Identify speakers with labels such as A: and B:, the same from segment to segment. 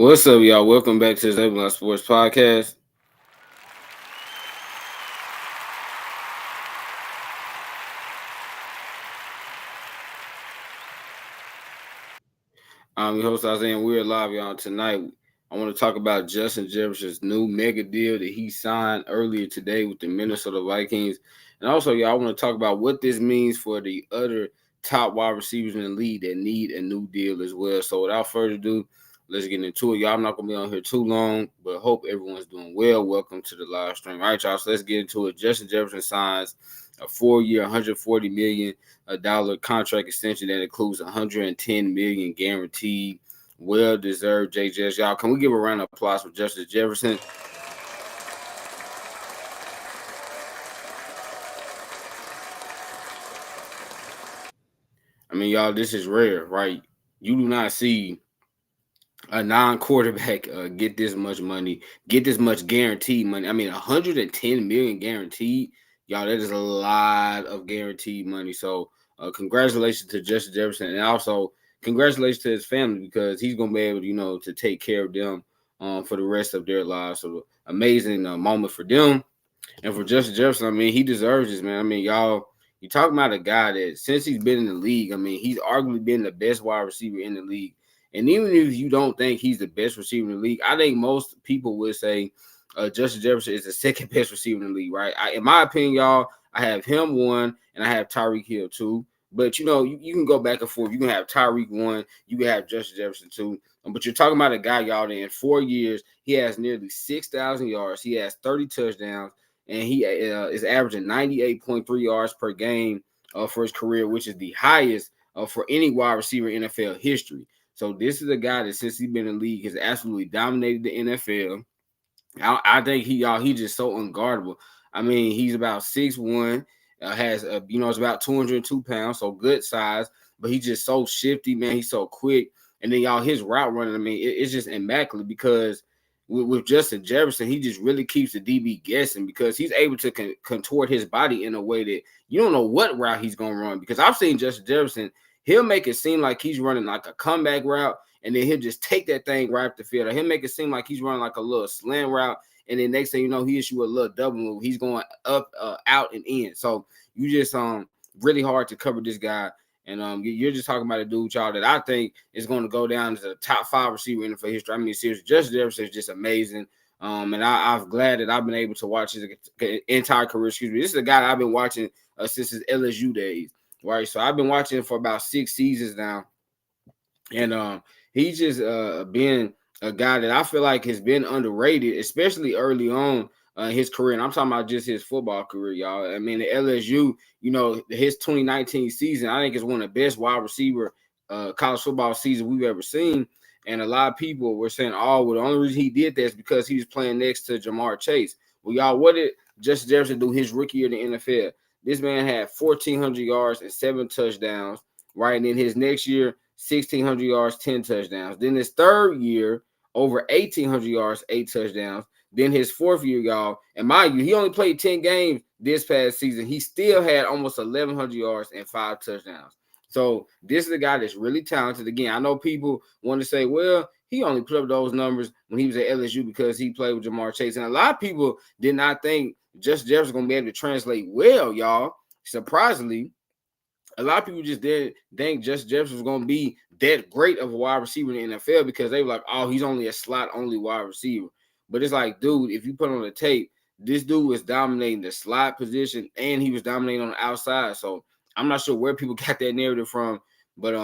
A: What's up, y'all? Welcome back to the Zebulon Sports Podcast. I'm your host Isaiah, and we're live, y'all. Tonight, I want to talk about Justin Jefferson's new mega deal that he signed earlier today with the Minnesota Vikings. And also, y'all, I want to talk about what this means for the other top wide receivers in the league that need a new deal as well. So without further ado, let's get into it. Y'all, I'm not going to be on here too long, but hope everyone's doing well. Welcome to the live stream. All right, y'all, so let's get into it. Justin Jefferson signs a 4-year, $140 million contract extension that includes $110 million guaranteed. Well deserved, JJS. Y'all, can we give a round of applause for Justin Jefferson? I mean, y'all, this is rare, right? You do not see a non-quarterback get this much money, get this much guaranteed money. I mean, 110 million guaranteed. Y'all, that is a lot of guaranteed money. So, congratulations to Justin Jefferson, and also congratulations to his family because he's gonna be able, to take care of them for the rest of their lives. So, amazing moment for them. And for Justin Jefferson, I mean, he deserves this, man. I mean, y'all, you talking about a guy that since he's been in the league, I mean, he's arguably been the best wide receiver in the league. And even if you don't think he's the best receiver in the league, I think most people would say Justin Jefferson is the second best receiver in the league, right? In my opinion, y'all, I have him one, and I have Tyreek Hill two. But, you can go back and forth. You can have Tyreek one. You can have Justin Jefferson two. But you're talking about a guy, y'all, that in 4 years, he has nearly 6,000 yards. He has 30 touchdowns, and he is averaging 98.3 yards per game for his career, which is the highest for any wide receiver in NFL history. So this is a guy that since he's been in the league has absolutely dominated the NFL. I think he's just so unguardable. I mean, he's about 6'1", has it's about 202 pounds, so good size, but he's just so shifty, man. He's so quick. And then y'all, his route running, I mean, it's just immaculate because with Justin Jefferson, he just really keeps the DB guessing because he's able to contort his body in a way that you don't know what route he's going to run. Because I've seen Justin Jefferson, he'll make it seem like he's running like a comeback route, and then he'll just take that thing right up the field. Or he'll make it seem like he's running like a little slant route, and then next thing you know, he hits you a little double move. He's going up, out, and in. So you just really hard to cover this guy. And you're just talking about a dude, y'all, that I think is going to go down as a top 5 receiver in NFL history. I mean, seriously, Justin Jefferson is just amazing. And I'm glad that I've been able to watch his entire career. Excuse me. This is a guy that I've been watching since his LSU days, right? So I've been watching him for about 6 seasons now. And he's just been a guy that I feel like has been underrated, especially early on his career. And I'm talking about just his football career, y'all. I mean, the LSU, his 2019 season, I think is one of the best wide receiver college football seasons we've ever seen. And a lot of people were saying, oh, well, the only reason he did that is because he was playing next to Jamar Chase. Well, y'all, what did Justin Jefferson do his rookie year in the NFL? This man had 1,400 yards and 7 touchdowns, right? And then his next year, 1,600 yards, 10 touchdowns. Then his third year, over 1,800 yards, 8 touchdowns. Then his fourth year, y'all, and mind you, he only played 10 games this past season. He still had almost 1,100 yards and 5 touchdowns. So this is a guy that's really talented. Again, I know people want to say, well, he only put up those numbers when he was at LSU because he played with Jamar Chase. And a lot of people did not think Justin Jefferson was going to be able to translate well, y'all. Surprisingly, a lot of people just didn't think Justin Jefferson was going to be that great of a wide receiver in the NFL because they were like, oh, he's only a slot-only wide receiver. But it's like, dude, if you put on the tape, this dude was dominating the slot position and he was dominating on the outside. So I'm not sure where people got that narrative from. But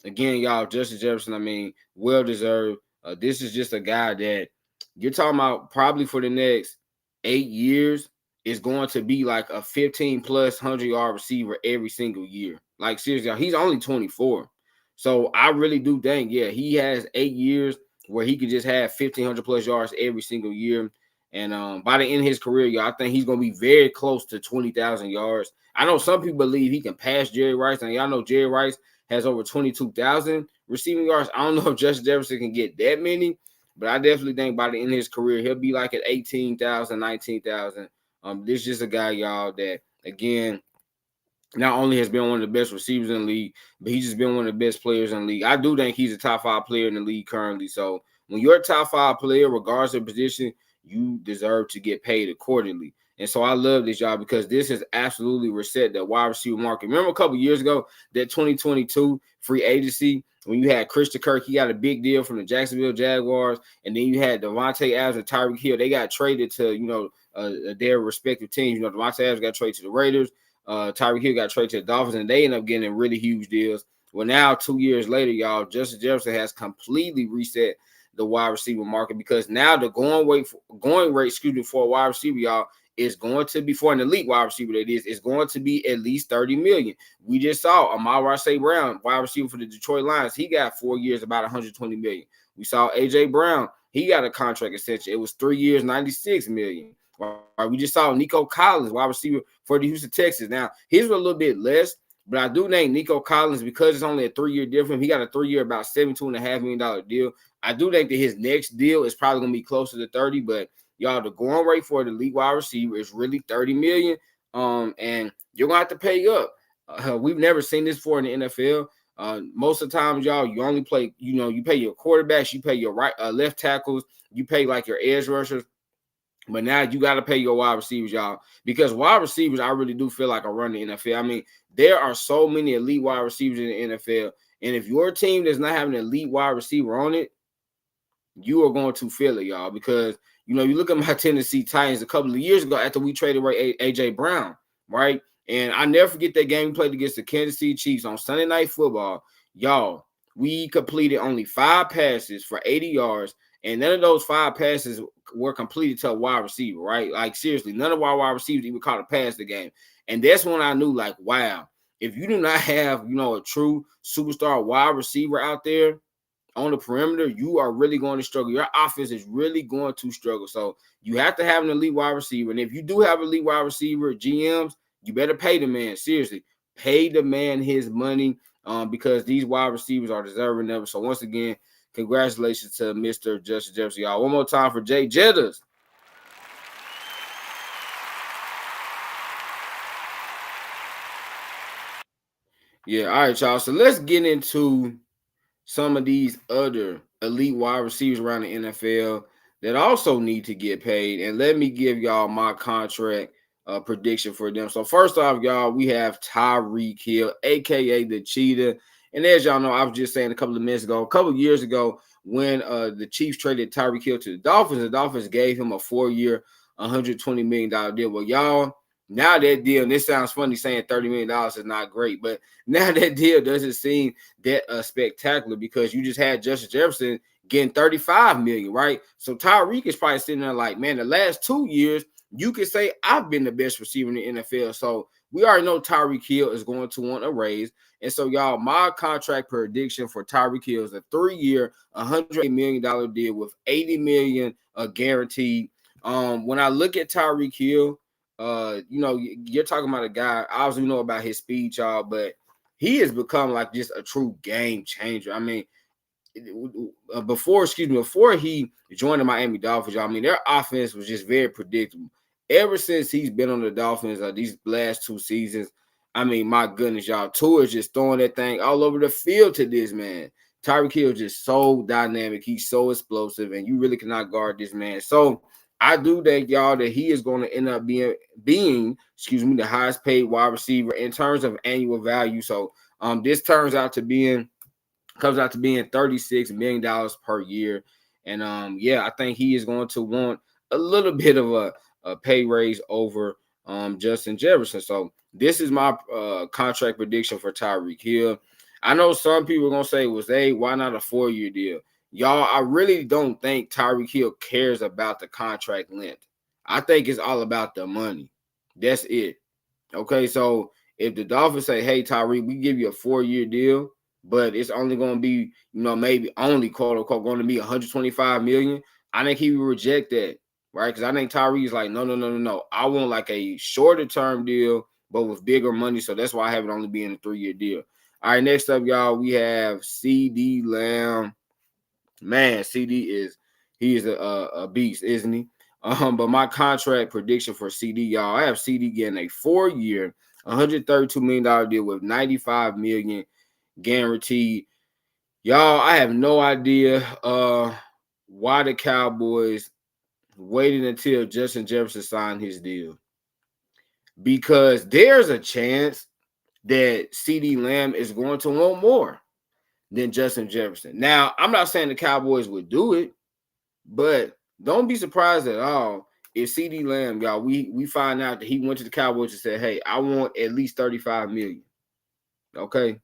A: again, y'all, Justin Jefferson, I mean, well-deserved. This is just a guy that you're talking about probably for the next 8 years is going to be like a 15-plus 100-yard receiver every single year. Like, seriously, he's only 24. So I really do think, yeah, he has 8 years where he could just have 1,500-plus yards every single year. And by the end of his career, y'all, I think he's going to be very close to 20,000 yards. I know some people believe he can pass Jerry Rice. And y'all know Jerry Rice has over 22,000 receiving yards. I don't know if Justin Jefferson can get that many, but I definitely think by the end of his career, he'll be like at 18,000, 19,000. This is just a guy, y'all, that, again, not only has been one of the best receivers in the league, but he's just been one of the best players in the league. I do think he's a top 5 player in the league currently. So when you're a top 5 player, regardless of position, you deserve to get paid accordingly. And so I love this, y'all, because this has absolutely reset the wide receiver market. Remember a couple years ago, that 2022 free agency, when you had Christian Kirk, he got a big deal from the Jacksonville Jaguars, and then you had Devontae Adams and Tyreek Hill. They got traded to, their respective teams. Devontae Adams got traded to the Raiders. Tyreek Hill got traded to the Dolphins, and they end up getting really huge deals. Well, now 2 years later, y'all, Justin Jefferson has completely reset the wide receiver market, because now the going rate for a wide receiver, y'all, is going to be, for an elite wide receiver, that is going to be at least $30 million. We just saw Amon-Ra St. Brown, wide receiver for the Detroit Lions. He got 4 years, about $120 million. We saw AJ Brown. He got a contract extension. It was 3 years, $96 million. Right? We just saw Nico Collins, wide receiver for the Houston Texans. Now, his was a little bit less, but I do think Nico Collins, because it's only a 3-year difference, he got a 3-year, about $72.5 million deal. I do think that his next deal is probably going to be closer to 30, but y'all, the going rate for the elite wide receiver is really $30 million. And you're going to have to pay up. We've never seen this before in the NFL. Most of the times, y'all, you only play, you pay your quarterbacks, you pay your left tackles, you pay like your edge rushers. But now you got to pay your wide receivers, y'all, because wide receivers, I really do feel like, are running the NFL. I mean, there are so many elite wide receivers in the NFL. And if your team does not have an elite wide receiver on it, you are going to feel it, y'all, because, you look at my Tennessee Titans a couple of years ago after we traded away A.J. Brown, right? And I never forget that game we played against the Kansas City Chiefs on Sunday Night Football. Y'all, we completed only 5 passes for 80 yards, and none of those 5 passes were completed to a wide receiver, right? Like, seriously, none of our wide receivers even caught a pass the game. And that's when I knew, like, wow, if you do not have, a true superstar wide receiver out there on the perimeter, you are really going to struggle. Your offense is really going to struggle. So you have to have an elite wide receiver. And if you do have an elite wide receiver, GMs, you better pay the man. Seriously, pay the man his money, because these wide receivers are deserving of it. So once again, congratulations to Mr. Justin Jefferson, y'all. One more time for Jay Jettas. Yeah, all right, y'all. So let's get into some of these other elite wide receivers around the NFL that also need to get paid. And let me give y'all my contract prediction for them. So first off, y'all, we have Tyreek Hill, a.k.a. the Cheetah. And as y'all know, I was just saying a couple of years ago, when the Chiefs traded Tyreek Hill to the Dolphins gave him a 4-year, $120 million deal. Well, y'all, now that deal, and this sounds funny saying $30 million is not great, but now that deal doesn't seem that spectacular, because you just had Justin Jefferson getting $35 million, right? So Tyreek is probably sitting there like, man, the last 2 years, you could say I've been the best receiver in the NFL. So we already know Tyreek Hill is going to want a raise. And so, y'all, my contract prediction for Tyreek Hill is a 3-year, $100 million deal with $80 million guaranteed. When I look at Tyreek Hill, you're talking about a guy, I obviously know about his speed, y'all, but he has become like just a true game changer. I mean, before he joined the Miami Dolphins, y'all, I mean, their offense was just very predictable. Ever since he's been on the Dolphins, these last 2 seasons, I mean, my goodness, y'all, Tua is just throwing that thing all over the field to this man. Tyreek Hill is just so dynamic. He's so explosive, and you really cannot guard this man. So I do think, y'all, that he is going to end up being the highest paid wide receiver in terms of annual value. So this comes out to being $36 million per year. And I think he is going to want a little bit of a pay raise over Justin Jefferson. So this is my contract prediction for Tyreek Hill. I know some people are going to say, why not a 4-year deal? Y'all, I really don't think Tyreek Hill cares about the contract length. I think it's all about the money. That's it. Okay, so if the Dolphins say, hey, Tyreek, we give you a 4-year deal, but it's only going to be, maybe only, quote unquote, going to be $125 million, I think he would reject that, right? Because I think Tyreek is like, no. I want like a shorter term deal, but with bigger money. So that's why I have it only being a 3-year deal. All right, next up, y'all, we have CeeDee Lamb. Man, he is a beast, isn't he? But my contract prediction for CeeDee, y'all, I have CeeDee getting a 4-year, $132 million deal with $95 million guaranteed. Y'all, I have no idea why the Cowboys waited until Justin Jefferson signed his deal. Because there's a chance that CeeDee Lamb is going to want more than Justin Jefferson. Now, I'm not saying the Cowboys would do it, but don't be surprised at all if CeeDee Lamb, y'all, we find out that he went to the Cowboys and said, hey, I want at least $35 million. Okay.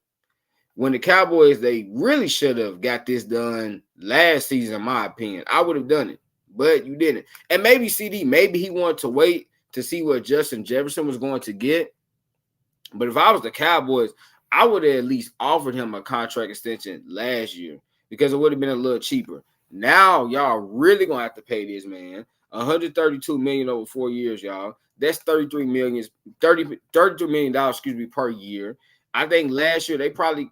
A: When the Cowboys, they really should have got this done last season, in my opinion. I would have done it, but you didn't. And maybe CD, maybe he wanted to wait to see what Justin Jefferson was going to get. But if I was the Cowboys, I would have at least offered him a contract extension last year because it would have been a little cheaper. Now, y'all really going to have to pay this man $132 million over 4 years, y'all. That's $33 million per year. I think last year they probably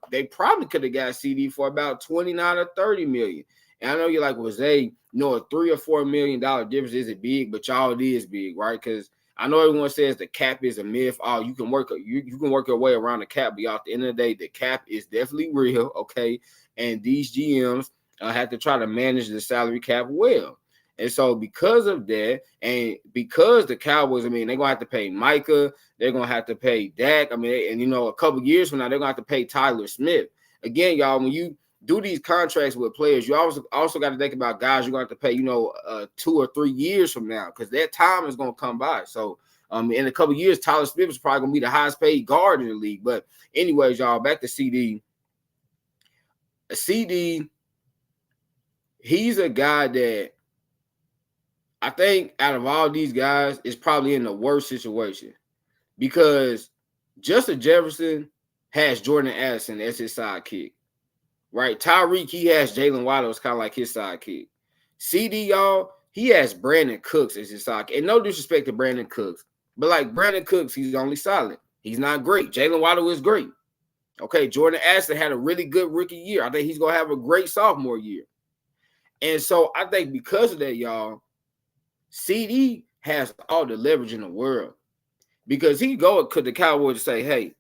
A: could have got CD for about 29 or 30 million. And I know you're like, well, Zay, a $3 or $4 million difference isn't big, but y'all, it is big, right? Because I know everyone says the cap is a myth. Oh, you can work your way around the cap, but y'all, at the end of the day, the cap is definitely real, okay? And these GMs have to try to manage the salary cap well. And so because of that, and because the Cowboys, I mean, they're going to have to pay Micah, they're going to have to pay Dak. I mean, and, a couple of years from now, they're going to have to pay Tyler Smith. Again, y'all, when you do these contracts with players, you also got to think about guys you're going to have to pay, 2 or 3 years from now, because that time is going to come by. So in a couple of years, Tyler Smith is probably going to be the highest paid guard in the league. But anyways, y'all, back to CD. CD, he's a guy that I think out of all these guys is probably in the worst situation because Justin Jefferson has Jordan Addison as his sidekick, right? Tyreek, he has Jalen Waddle as kind of like his sidekick. CD, y'all, he has Brandon Cooks as his sidekick. And no disrespect to Brandon Cooks, but like Brandon Cooks, he's only solid. He's not great. Jalen Waddle is great. Okay, Jordan Addison had a really good rookie year. I think he's going to have a great sophomore year. And so I think because of that, y'all, CD has all the leverage in the world because he go to the Cowboys and say, hey,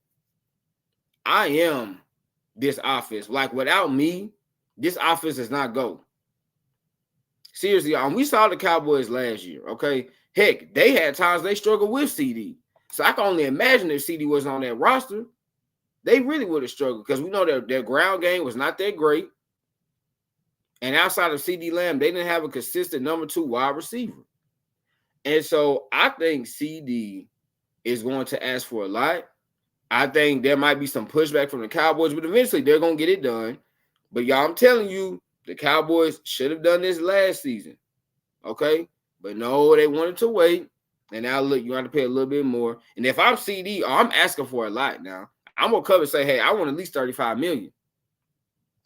A: I am this offense. Like without me, this offense does not go. Seriously, we saw the Cowboys last year, okay? Heck, they had times they struggled with CD. So I can only imagine if CD wasn't on that roster, they really would have struggled because we know that their ground game was not that great. And outside of CD Lamb, they didn't have a consistent number 2 wide receiver. And so I think CD is going to ask for a lot. I think there might be some pushback from the Cowboys, but eventually they're going to get it done. But y'all, I'm telling you, the Cowboys should have done this last season. Okay? But no, they wanted to wait. And now look, you have to pay a little bit more. And if I'm CD, I'm asking for a lot now. I'm going to come and say, hey, I want at least $35 million.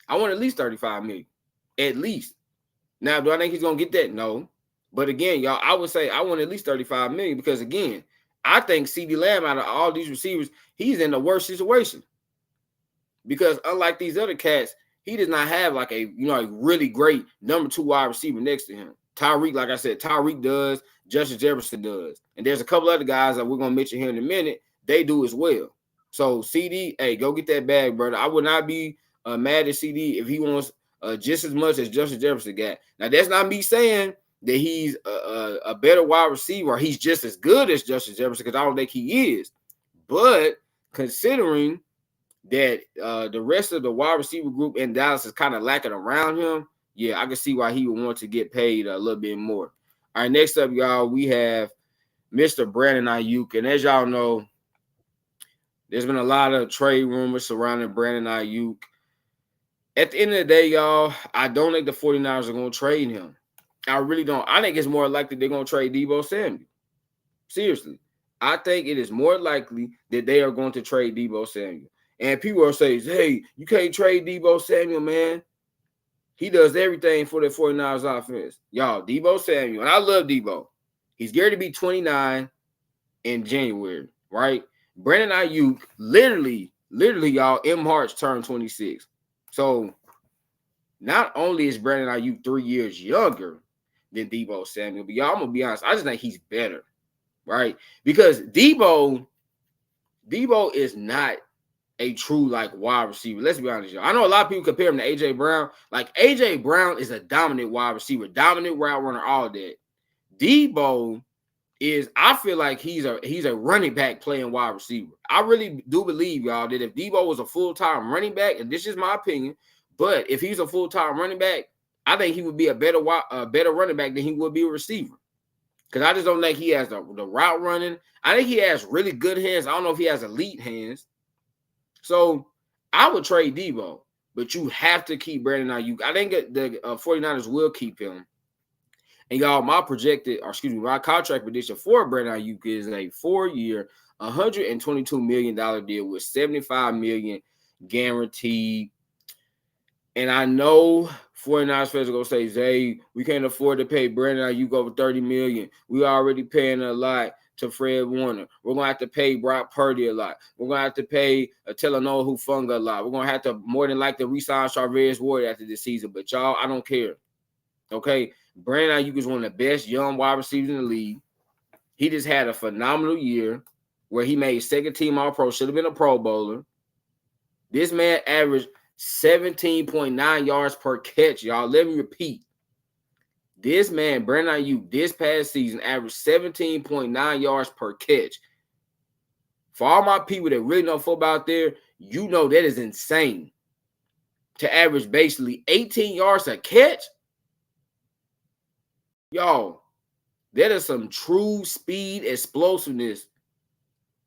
A: I want at least $35 million. At least. Now, do I think he's going to get that? No. But again, y'all, I would say I want at least $35 million because, again, I think CeeDee Lamb out of all these receivers, he's in the worst situation. Because unlike these other cats, he does not have like a really great number 2 wide receiver next to him. Tyreek, like I said, Tyreek does, Justin Jefferson does. And there's a couple other guys that we're going to mention here in a minute. They do as well. So CD, hey, go get that bag, brother. I would not be mad at CD if he wants just as much as Justin Jefferson got. Now, that's not me saying that he's a better wide receiver or he's just as good as Justin Jefferson because I don't think he is. But considering that the rest of the wide receiver group in Dallas is kind of lacking around him, yeah, I can see why he would want to get paid a little bit more. All right, next up, y'all, we have Mr. Brandon Ayuk. And as y'all know, there's been a lot of trade rumors surrounding Brandon Ayuk. At the end of the day, y'all, I don't think the 49ers are going to trade him. I really don't. I think it's more likely they're going to trade Deebo Samuel. Seriously. I think it is more likely that they are going to trade Deebo Samuel. And people are saying, hey, you can't trade Deebo Samuel, man. He does everything for the 49ers offense. Y'all, Deebo Samuel, and I love Deebo. He's geared to be 29 in January, right? Brandon Ayuk literally, y'all, in March turned 26. So not only is Brandon Ayuk 3 years younger than Deebo Samuel, but y'all, I'm going to be honest, I just think he's better, right? Because Deebo is not a true like wide receiver. Let's be honest, y'all. I know a lot of people compare him to AJ Brown. Like AJ Brown is a dominant wide receiver, dominant route runner, all that. Debo is, I feel like he's a running back playing wide receiver. I really do believe, y'all, that if Debo was a full-time running back, and this is my opinion, but if he's a full-time running back, I think he would be a better running back than he would be a receiver. Because I just don't think he has the route running. I think he has really good hands. I don't know if he has elite hands. So I would trade Debo, but you have to keep Brandon Ayuk. I think the 49ers will keep him. And y'all, my contract prediction for Brandon Ayuk is a 4-year, $122 million deal with $75 million guaranteed. And I know 49ers fans are gonna say, Zay, we can't afford to pay Brandon Ayuk over $30 million. We already paying a lot to Fred Warner. We're gonna have to pay Brock Purdy a lot. We're gonna have to pay Talanoa Hufanga a lot. We're gonna have to more than likely re-sign Charvarius Ward after this season. But y'all, I don't care. Okay, Brandon Ayuk is one of the best young wide receivers in the league. He just had a phenomenal year where he made second team All-Pro, should have been a Pro Bowler. This man averaged 17.9 yards per catch, y'all. Let me repeat. This man, Brandon Ayuk, this past season averaged 17.9 yards per catch. For all my people that really know football out there, you know that is insane. To average basically 18 yards a catch, y'all, that is some true speed, explosiveness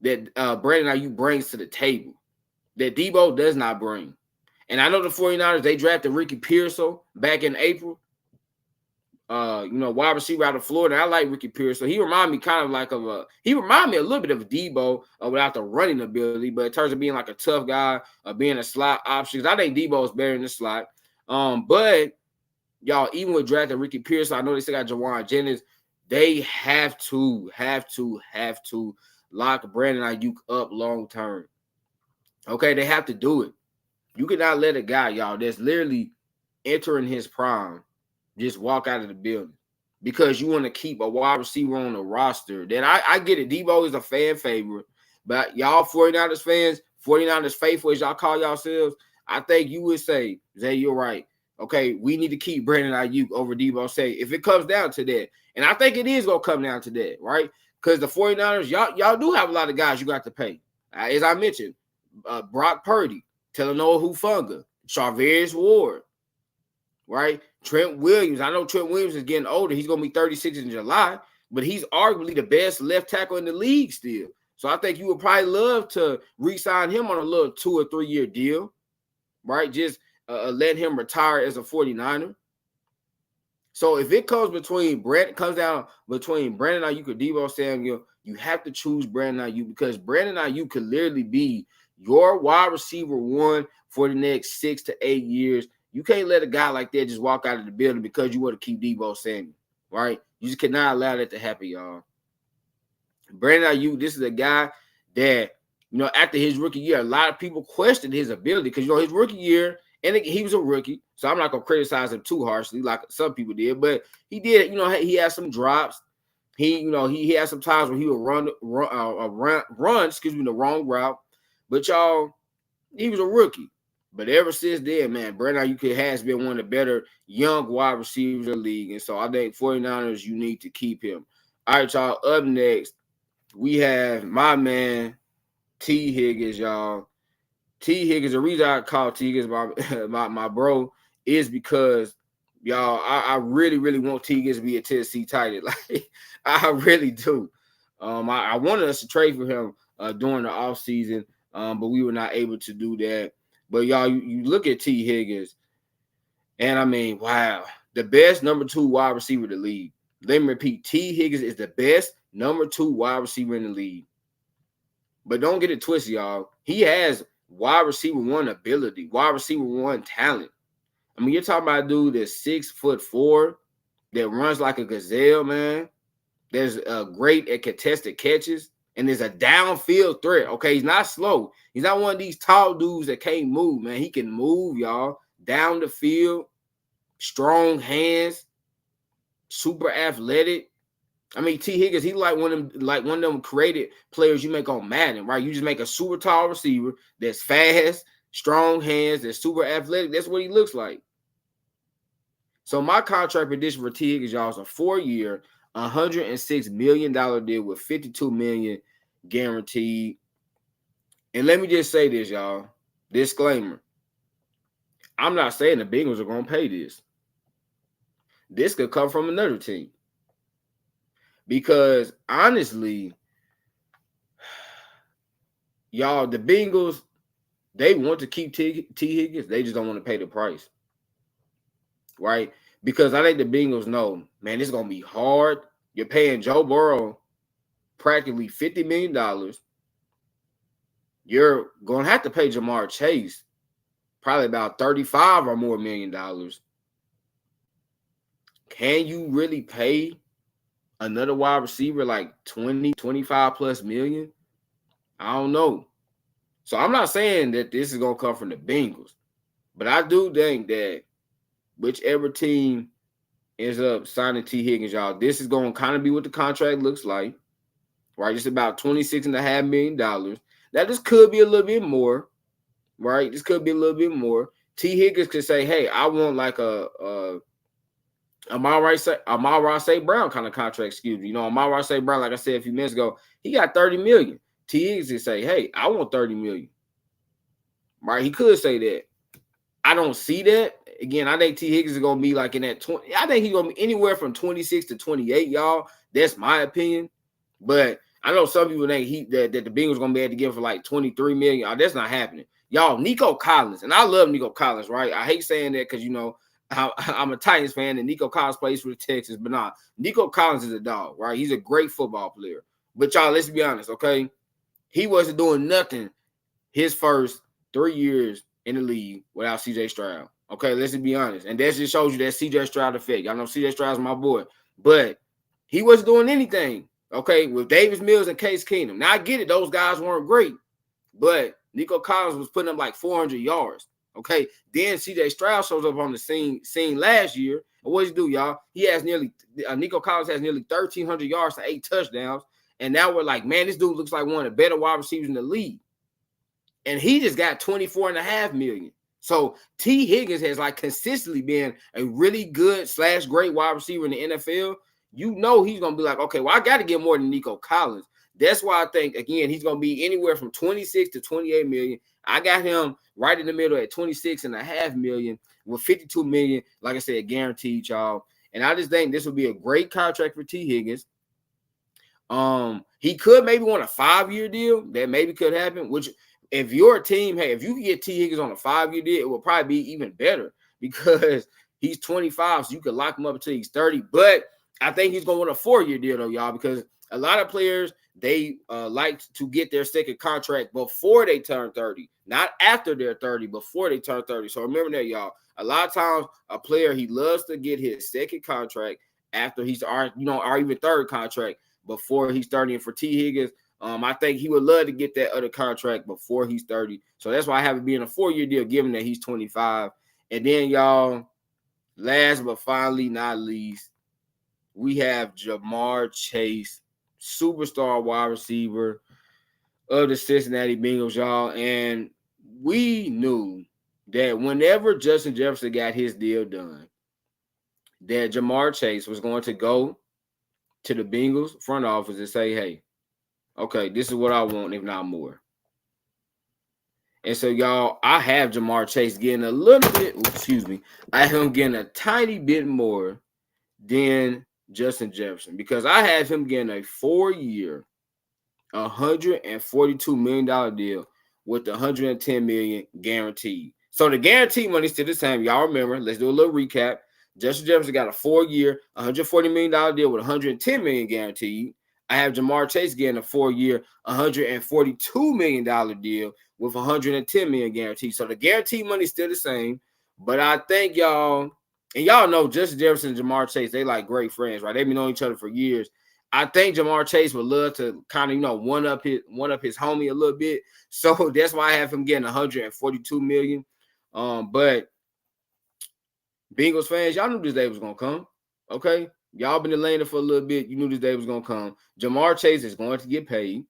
A: that Brandon Ayuk brings to the table that Debo does not bring. And I know the 49ers, they drafted Ricky Pearsall back in April. Wide receiver out of Florida. I like Ricky Pearsall. He remind me he remind me a little bit of Debo without the running ability, but in terms of being like a tough guy, being a slot option, I think Debo is better in the slot. But y'all, even with drafting Ricky Pearsall, I know they still got Jawan Jennings. They have to lock Brandon Ayuk up long term. Okay, they have to do it. You cannot let a guy, y'all, that's literally entering his prime just walk out of the building because you want to keep a wide receiver on the roster. Then I get it. Debo is a fan favorite, but y'all 49ers fans, 49ers faithful as y'all call yourselves, I think you would say, Zay, you're right. Okay, we need to keep Brandon Ayuk over Debo. Say if it comes down to that, and I think it is going to come down to that, right? Because the 49ers, y'all do have a lot of guys you got to pay. As I mentioned, Brock Purdy, Talanoa Hufanga, Charvarius Ward, right? Trent Williams. I know Trent Williams is getting older. He's going to be 36 in July, but he's arguably the best left tackle in the league still. So I think you would probably love to re-sign him on a little 2 or 3 year deal, right? Just let him retire as a 49er. So if it comes down between Brandon Ayuk or Debo Samuel, you have to choose Brandon Ayuk because Brandon Ayuk could literally be your wide receiver one for the next 6 to 8 years. You can't let a guy like that just walk out of the building because you want to keep Debo Samuel, right? You just cannot allow that to happen, y'all. Brandon Ayuk, this is a guy that, after his rookie year, a lot of people questioned his ability because, his rookie year, and he was a rookie, so I'm not going to criticize him too harshly like some people did, but he did, he had some drops. He had some times when he would run the wrong route, but y'all, he was a rookie. But ever since then, man, Brandon Ayuk has been one of the better young wide receivers in the league. And so I think 49ers, you need to keep him. All right, y'all. Up next, we have my man, T. Higgins, y'all. T. Higgins, the reason I call T. Higgins my bro is because, y'all, I really, really want T. Higgins to be a Tennessee Titan. Like, I really do. I wanted us to trade for him during the offseason, but we were not able to do that. But, y'all, you look at T. Higgins, and, I mean, wow, the best number 2 wide receiver in the league. Let me repeat, T. Higgins is the best number 2 wide receiver in the league. But don't get it twisted, y'all. He has wide receiver 1 ability, wide receiver 1 talent. I mean, you're talking about a dude that's 6'4", that runs like a gazelle, man. That's great at contested catches. And is a downfield threat. Okay, he's not slow. He's not one of these tall dudes that can't move, man. He can move, y'all, down the field, strong hands, super athletic. I mean, T. Higgins, he like one of them created players you make on Madden, right? You just make a super tall receiver that's fast, strong hands, that's super athletic. That's what he looks like. So my contract prediction for T. Higgins, y'all, is a 4-year, $106 million deal with $52 million guaranteed. And let me just say this, y'all. Disclaimer. I'm not saying the Bengals are going to pay this. This could come from another team. Because honestly, y'all, the Bengals, they want to keep T. Higgins. They just don't want to pay the price. Right? Because I think the Bengals know, man, it's going to be hard. You're paying Joe Burrow practically $50 million. You're going to have to pay Jamar Chase probably about $35 or more million. Can you really pay another wide receiver like 20, 25 plus million? I don't know. So I'm not saying that this is going to come from the Bengals, but I do think that whichever team ends up signing T. Higgins, y'all, this is going to kind of be what the contract looks like, right? It's about $26.5 million. Now, this could be a little bit more, right? This could be a little bit more. T. Higgins could say, hey, I want like a Amon-Ra St. Brown kind of contract, excuse me. You know, Amon-Ra St. Brown, like I said a few minutes ago, he got $30 million. T. Higgins could say, hey, I want $30 million. Right? He could say that. I don't see that. Again, I think T. Higgins is going to be like in that 20. I think he's going to be anywhere from 26 to 28, y'all. That's my opinion. But I know some people think that the Bengals are going to be able to give for like 23 million. Oh, that's not happening. Y'all, Nico Collins, and I love Nico Collins, right? I hate saying that because, you know, I'm a Titans fan and Nico Collins plays for the Texans, but nah, Nico Collins is a dog, right? He's a great football player. But y'all, let's be honest, okay? He wasn't doing nothing his first 3 years in the league without CJ Stroud. Okay, let's be honest. And that just shows you that CJ Stroud effect. Y'all know CJ Stroud's my boy. But he wasn't doing anything, okay, with Davis Mills and Case Keenum. Now, I get it. Those guys weren't great. But Nico Collins was putting up like 400 yards. Okay, then CJ Stroud shows up on the scene last year. And what does he do, y'all? He has Nico Collins has nearly 1,300 yards to 8 touchdowns. And now we're like, man, this dude looks like one of the better wide receivers in the league. And he just got $24.5 million. So T. Higgins has like consistently been a really good / great wide receiver in the NFL. You know he's going to be like, okay, well, I got to get more than Nico Collins. That's why I think, again, he's going to be anywhere from 26 to 28 million. I got him right in the middle at 26.5 million with 52 million, like I said, guaranteed, y'all. And I just think this would be a great contract for T. Higgins. He could maybe want a 5-year deal. That maybe could happen, which if your team, hey, if you can get T. Higgins on a 5-year deal, it will probably be even better because he's 25, so you could lock him up until he's 30. But I think he's going to want a 4-year deal, though, y'all, because a lot of players, they like to get their second contract before they turn 30, not after they're 30, before they turn 30. So remember that, y'all. A lot of times, a player, he loves to get his second contract after he's, or even third contract before he's 30. And for T. Higgins, I think he would love to get that other contract before he's 30. So that's why I have it being a 4-year deal, given that he's 25. And then, y'all, last but finally not least, we have Jamar Chase, superstar wide receiver of the Cincinnati Bengals, y'all. And we knew that whenever Justin Jefferson got his deal done, that Jamar Chase was going to go to the Bengals front office and say, hey, okay, this is what I want, if not more. And so, y'all, I have Jamar Chase getting a little bit, I have him getting a tiny bit more than Justin Jefferson because I have him getting a 4-year, $142 million deal with $110 million guaranteed. So the guaranteed money is still the same. Y'all remember, let's do a little recap. Justin Jefferson got a 4-year, $140 million deal with $110 million guaranteed. I have Jamar Chase getting a 4-year, $142 million deal with $110 million guaranteed. So the guaranteed money is still the same. But I think y'all, and y'all know Justin Jefferson and Jamar Chase, they like great friends, right? They've been knowing each other for years. I think Jamar Chase would love to kind of, one up his homie a little bit. So that's why I have him getting $142 million. But Bengals fans, y'all knew this day was gonna come. Okay. Y'all been delaying it for a little bit. You knew this day was gonna come. Jamar Chase is going to get paid,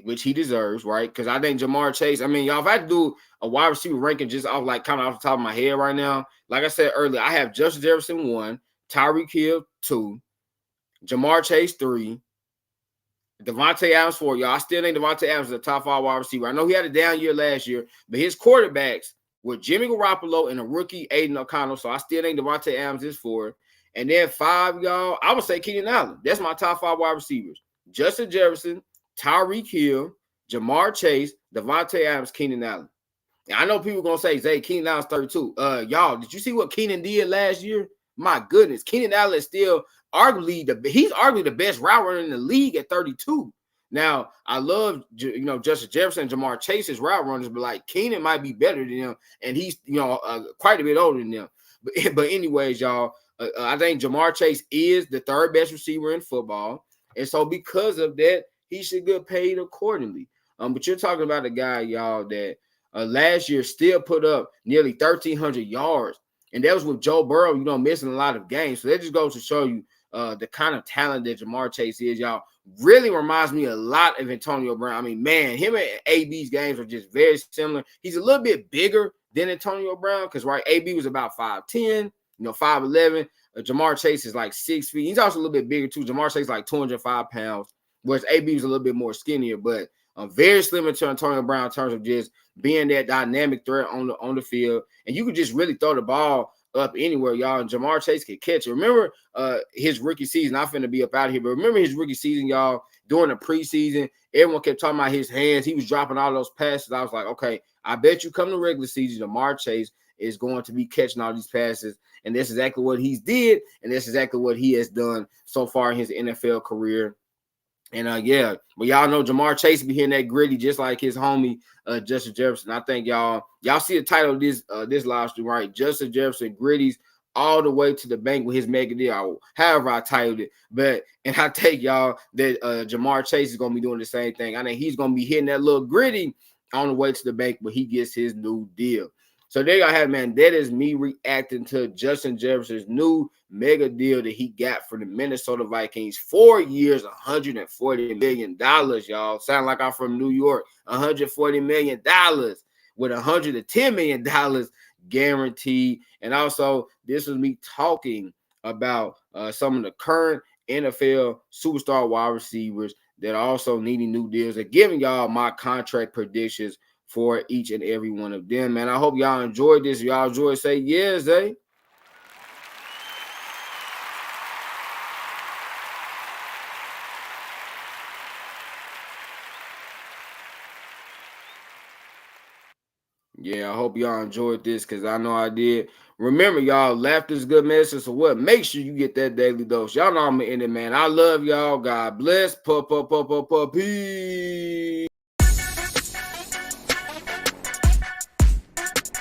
A: which he deserves, right? Because I think Jamar Chase, I mean, y'all, if I had to do a wide receiver ranking just off like kind of off the top of my head right now, like I said earlier, I have Justin Jefferson 1, Tyreek Hill 2, Jamar Chase 3, Devontae Adams 4. Y'all, I still think Devontae Adams is a top 5 wide receiver. I know he had a down year last year, but his quarterbacks were Jimmy Garoppolo and a rookie Aiden O'Connell. So I still think Devontae Adams is 4. And then 5, y'all, I would say Keenan Allen. That's my top 5 wide receivers. Justin Jefferson, Tyreek Hill, Jamar Chase, Devontae Adams, Keenan Allen. And I know people are going to say, Zay, Keenan Allen's 32. Y'all, did you see what Keenan did last year? My goodness, Keenan Allen is still arguably the best route runner in the league at 32. Now, I love Justin Jefferson and Jamar Chase's route runners, but like Keenan might be better than them, and he's quite a bit older than them. But anyways, y'all, I think Jamar Chase is the 3rd best receiver in football, and so because of that, he should get paid accordingly. But you're talking about a guy, y'all, that last year still put up nearly 1,300 yards. And that was with Joe Burrow, missing a lot of games. So that just goes to show you the kind of talent that Jamar Chase is, y'all. Really reminds me a lot of Antonio Brown. I mean, man, him and AB's games are just very similar. He's a little bit bigger than Antonio Brown because, right, AB was about 5'10", 5'11". Jamar Chase is like 6 feet. He's also a little bit bigger, too. Jamar Chase is like 205 pounds, whereas AB was a little bit more skinnier. But very similar to Antonio Brown in terms of just being that dynamic threat on the field. And you could just really throw the ball up anywhere, y'all. And Jamar Chase could catch it. Remember his rookie season. I'm finna be up out of here, but remember his rookie season, y'all, during the preseason, everyone kept talking about his hands. He was dropping all those passes. I was like, okay, I bet you come to regular season, Jamar Chase is going to be catching all these passes. And that's exactly what he's did. And that's exactly what he has done so far in his NFL career. And but y'all know Jamar Chase be hitting that gritty just like his homie Justin Jefferson. I think y'all see the title of this live stream, right? Justin Jefferson gritties all the way to the bank with his mega deal, however I titled it. And I take y'all that Jamar Chase is gonna be doing the same thing. I think he's gonna be hitting that little gritty on the way to the bank, but he gets his new deal. So there y'all have, man. That is me reacting to Justin Jefferson's new mega deal that he got for the Minnesota Vikings. 4 years, $140 million, y'all. Sound like I'm from New York. $140 million with $110 million guaranteed. And also, this was me talking about some of the current NFL superstar wide receivers that are also needing new deals and giving y'all my contract predictions for each and every one of them, man. I hope y'all enjoyed this. Y'all enjoyed, say yes, eh? Yeah, I hope y'all enjoyed this because I know I did. Remember, y'all, laughter is good medicine. So what? Make sure you get that daily dose. Y'all know I'm in it, man. I love y'all. God bless. Peace.